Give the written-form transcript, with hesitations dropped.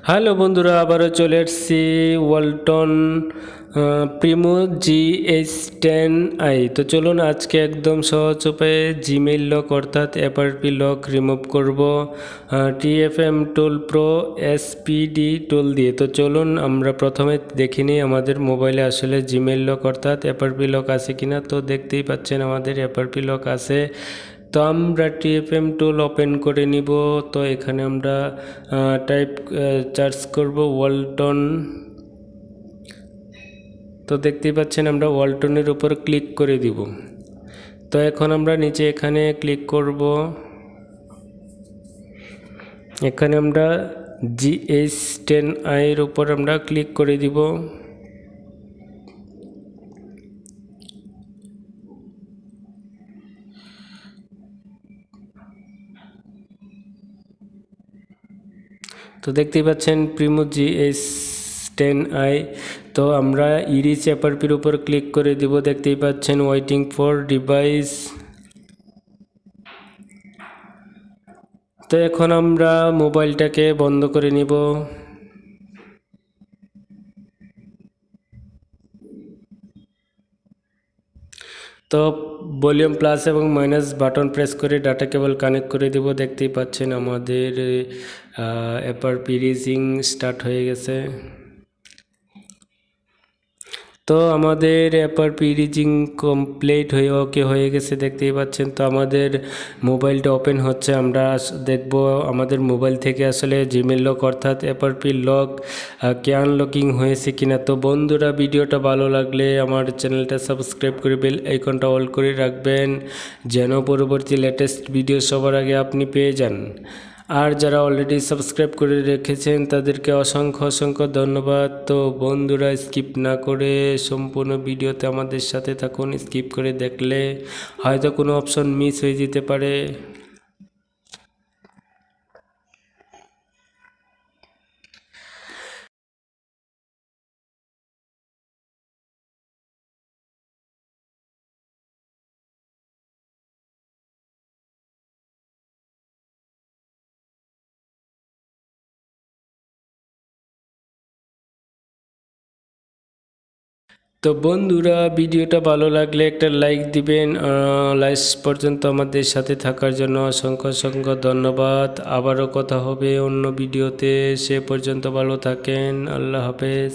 Hello বন্ধুরা, আবারও চলে এসেছি ওয়ালটন প্রিমো GH10i। তো চলুন আজকে একদম সহজ উপায়ে জিমেইল লক অর্থাৎ এফআরপি লক রিমুভ করব TFM টুল প্রো SPD টুল দিয়ে। তো চলুন আমরা প্রথমে দেখে নিই আমাদের মোবাইলে আসলে জিমেইল লক অর্থাৎ এফআরপি লক আছে কিনা। তো দেখতেই পাচ্ছেন আমাদের এফআরপি লক আছে। তো আমরা TFM টুল ওপেন করে নিব। তো এখানে আমরা সার্চ করব ওয়ালটন। তো দেখতেই পাচ্ছেন আমরা ওয়ালটনের উপর ক্লিক করে দিব। তো এখন আমরা নিচে এখানে ক্লিক করব। এখানে আমরা GH10i এর উপর আমরা ক্লিক করে দিব। তো দেখতেই পাচ্ছেন প্রিমো GH10i। তো আমরা ইরিচ এফআরপির উপর ক্লিক করে দিব। দেখতেই পাচ্ছেন ওয়েটিং ফর ডিভাইস। তো এখন আমরা মোবাইলটাকে বন্ধ করে নিব। তো ভলিউম প্লাস এবং মাইনাস বাটন প্রেস করে ডাটা কেবল কানেক্ট করে দিব। দেখতেই পাচ্ছেন আমাদের এফআরপি রিজিং স্টার্ট হয়ে গেছে। তো আমাদের এফআরপি রিজিং কমপ্লিট হয়ে ওকে হয়ে গেছে, দেখতেই পাচ্ছেন। তো আমাদের মোবাইলটা ওপেন হচ্ছে। আমরা দেখব আমাদের মোবাইল থেকে আসলে জিমেইল লক অর্থাৎ এফআরপি লক কে আনলকিং হয়েছে কিনা। তো বন্ধুরা, ভিডিওটা ভালো লাগলে আমার চ্যানেলটা সাবস্ক্রাইব করে বেল আইকনটা অল করে রাখবেন, যেন পরবর্তী লেটেস্ট ভিডিও সবার আগে আপনি পেয়ে যান। আর যারা অলরেডি সাবস্ক্রাইব করে রেখেছেন তাদেরকে অসংখ্য অসংখ্য ধন্যবাদ। তো বন্ধুরা, স্কিপ না করে সম্পূর্ণ ভিডিওতে আমাদের সাথে থাকুন। স্কিপ করে দেখলে হয়তো কোনো অপশন মিস হয়ে যেতে পারে। তো বন্ধুরা, ভিডিওটা ভালো লাগলে একটা লাইক দিবেন। লাস্ট পর্যন্ত আমাদের সাথে থাকার জন্য অসংখ্য অসংখ্য ধন্যবাদ। আবারও কথা হবে অন্য ভিডিওতে। সে পর্যন্ত ভালো থাকেন। আল্লাহ হাফেজ।